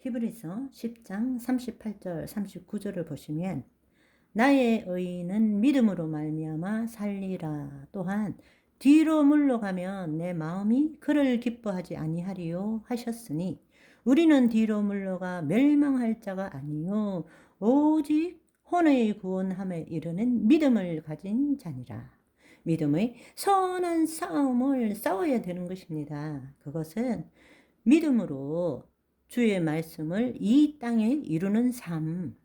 히브리서 10장 38절 39절을 보시면 나의 의인은 믿음으로 말미암아 살리라. 또한 뒤로 물러가면 내 마음이 그를 기뻐하지 아니하리요 하셨으니 우리는 뒤로 물러가 멸망할 자가 아니요 오직 혼의 구원함에 이르는 믿음을 가진 자니라. 믿음의 선한 싸움을 싸워야 되는 것입니다. 그것은 믿음으로 주의 말씀을 이 땅에 이루는 삶,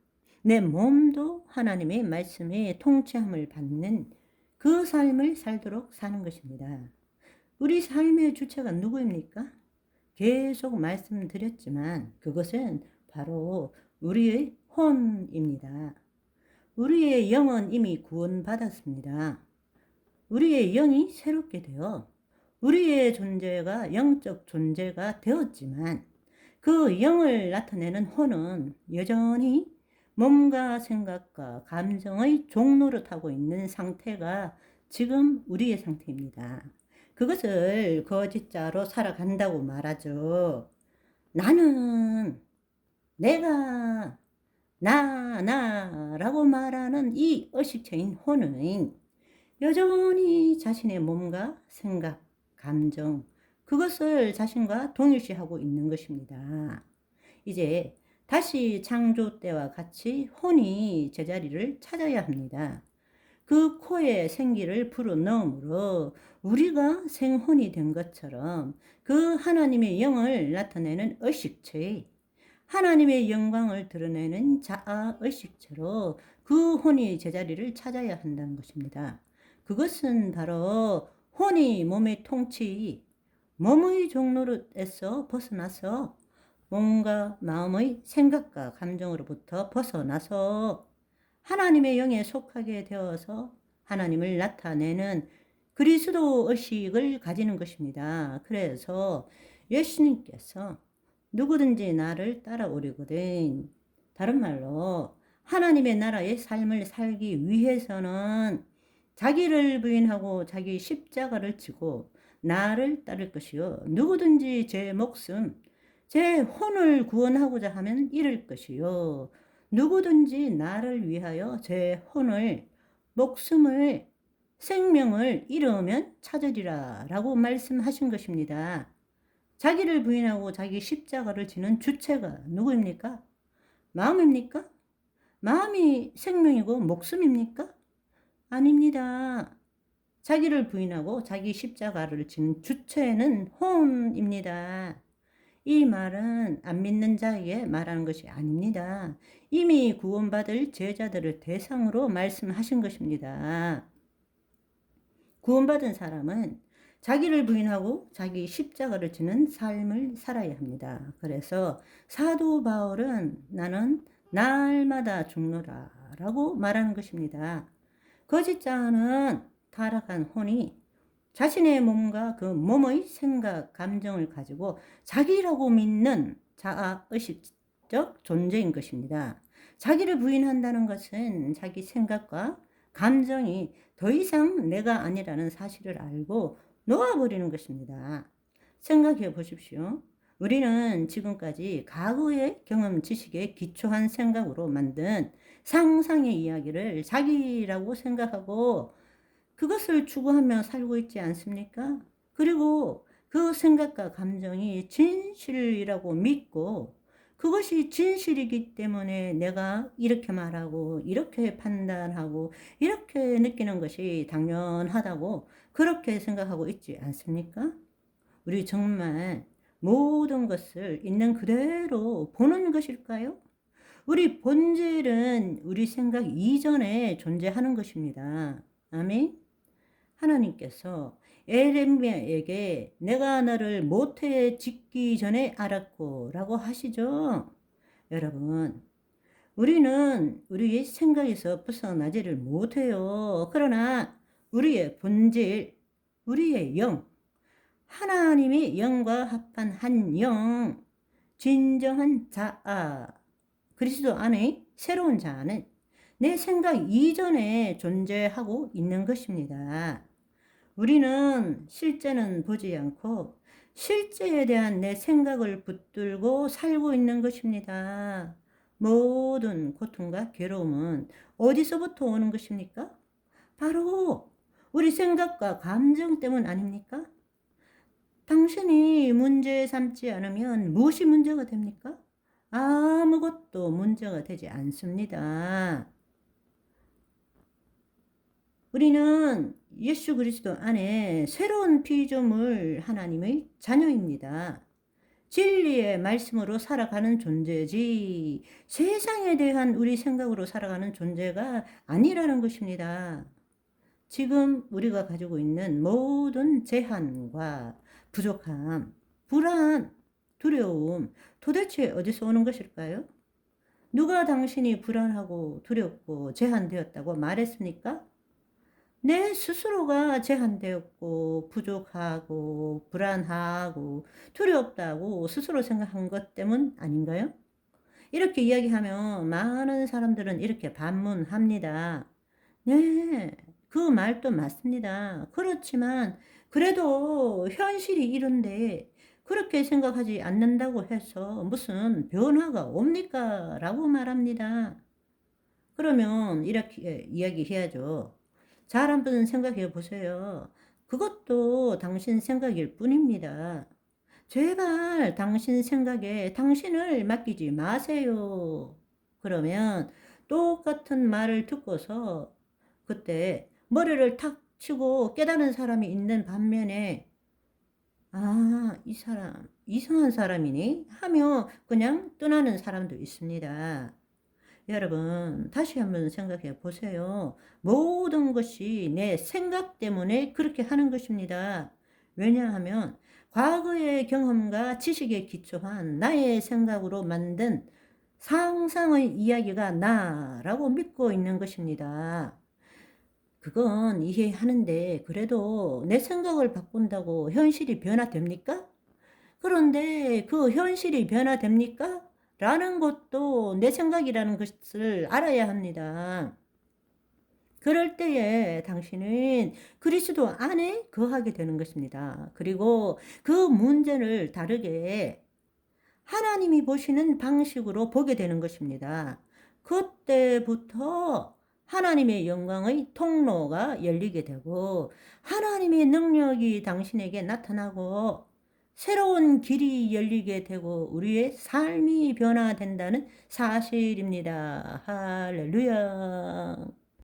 내 몸도 하나님의 말씀에 통치함을 받는 그 삶을 살도록 사는 것입니다. 우리 삶의 주체가 누구입니까? 계속 말씀드렸지만 그것은 바로 우리의 혼입니다. 우리의 영은 이미 구원받았습니다. 우리의 영이 새롭게 되어 우리의 존재가 영적 존재가 되었지만 그 영을 나타내는 혼은 여전히 몸과 생각과 감정의 종노릇하고 있는 상태가 지금 우리의 상태입니다. 그것을 거짓자로 살아간다고 말하죠. 나는, 내가, 나라고 말하는 이 의식체인 혼은 여전히 자신의 몸과 생각, 감정, 그것을 자신과 동일시하고 있는 것입니다. 이제 다시 창조 때와 같이 혼이 제자리를 찾아야 합니다. 그 코에 생기를 불어넣음으로 우리가 생혼이 된 것처럼 그 하나님의 영을 나타내는 의식체, 하나님의 영광을 드러내는 자아 의식체로 그 혼이 제자리를 찾아야 한다는 것입니다. 그것은 바로 혼이 몸의 통치, 몸의 종노릇에서 벗어나서 몸과 마음의 생각과 감정으로부터 벗어나서 하나님의 영에 속하게 되어서 하나님을 나타내는 그리스도 의식을 가지는 것입니다. 그래서 예수님께서 누구든지 나를 따라오려거든, 다른 말로 하나님의 나라의 삶을 살기 위해서는 자기를 부인하고 자기 십자가를 지고 나를 따를 것이요 누구든지 제 목숨, 제 혼을 구원하고자 하면 잃을 것이요 누구든지 나를 위하여 제 혼을, 목숨을, 생명을 잃으면 찾으리라 라고 말씀하신 것입니다. 자기를 부인하고 자기 십자가를 지는 주체가 누구입니까? 마음입니까? 마음이 생명이고 목숨입니까? 아닙니다. 자기를 부인하고 자기 십자가를 지는 주체는 혼입니다. 이 말은 안 믿는 자에게 말하는 것이 아닙니다. 이미 구원받을 제자들을 대상으로 말씀하신 것입니다. 구원받은 사람은 자기를 부인하고 자기 십자가를 지는 삶을 살아야 합니다. 그래서 사도 바울은 나는 날마다 죽노라 라고 말하는 것입니다. 거짓자는 타락한 혼이 자신의 몸과 그 몸의 생각, 감정을 가지고 자기라고 믿는 자아의식적 존재인 것입니다. 자기를 부인한다는 것은 자기 생각과 감정이 더 이상 내가 아니라는 사실을 알고 놓아버리는 것입니다. 생각해 보십시오. 우리는 지금까지 과거의 경험 지식에 기초한 생각으로 만든 상상의 이야기를 자기라고 생각하고 그것을 추구하며 살고 있지 않습니까? 그리고 그 생각과 감정이 진실이라고 믿고 그것이 진실이기 때문에 내가 이렇게 말하고 이렇게 판단하고 이렇게 느끼는 것이 당연하다고 그렇게 생각하고 있지 않습니까? 우리 정말 모든 것을 있는 그대로 보는 것일까요? 우리 본질은 우리 생각 이전에 존재하는 것입니다. 아멘. 하나님께서 에레미야에게 내가 너를 모태에 짓기 전에 알았고 라고 하시죠. 여러분, 우리는 우리의 생각에서 벗어나지를 못해요. 그러나 우리의 본질, 우리의 영, 하나님의 영과 합한 한 영, 진정한 자아, 그리스도 안의 새로운 자아는 내 생각 이전에 존재하고 있는 것입니다. 우리는 실제는 보지 않고 실제에 대한 내 생각을 붙들고 살고 있는 것입니다. 모든 고통과 괴로움은 어디서부터 오는 것입니까? 바로 우리 생각과 감정 때문 아닙니까? 당신이 문제 삼지 않으면 무엇이 문제가 됩니까? 아무것도 문제가 되지 않습니다. 우리는 예수 그리스도 안에 새로운 피조물 하나님의 자녀입니다. 진리의 말씀으로 살아가는 존재지 세상에 대한 우리 생각으로 살아가는 존재가 아니라는 것입니다. 지금 우리가 가지고 있는 모든 제한과 부족함, 불안, 두려움, 도대체 어디서 오는 것일까요? 누가 당신이 불안하고 두렵고 제한되었다고 말했습니까? 내 스스로가 제한되었고 부족하고 불안하고 두렵다고 스스로 생각한 것 때문 아닌가요? 이렇게 이야기하면 많은 사람들은 이렇게 반문합니다. 네, 그 말도 맞습니다. 그렇지만 그래도 현실이 이런데 그렇게 생각하지 않는다고 해서 무슨 변화가 옵니까? 라고 말합니다. 그러면 이렇게 이야기해야죠. 잘 한번 생각해 보세요. 그것도 당신 생각일 뿐입니다. 제발 당신 생각에 당신을 맡기지 마세요. 그러면 똑같은 말을 듣고서 그때 머리를 탁 치고 깨달은 사람이 있는 반면에 아, 이 사람 이상한 사람이니? 하며 그냥 떠나는 사람도 있습니다. 여러분, 다시 한번 생각해 보세요. 모든 것이 내 생각 때문에 그렇게 하는 것입니다. 왜냐하면 과거의 경험과 지식에 기초한 나의 생각으로 만든 상상의 이야기가 나라고 믿고 있는 것입니다. 그건 이해하는데 그래도 내 생각을 바꾼다고 현실이 변화됩니까? 그런데 그 현실이 변화됩니까? 라는 것도 내 생각이라는 것을 알아야 합니다. 그럴 때에 당신은 그리스도 안에 거하게 되는 것입니다. 그리고 그 문제를 다르게 하나님이 보시는 방식으로 보게 되는 것입니다. 그때부터 하나님의 영광의 통로가 열리게 되고 하나님의 능력이 당신에게 나타나고 새로운 길이 열리게 되고 우리의 삶이 변화된다는 사실입니다. 할렐루야.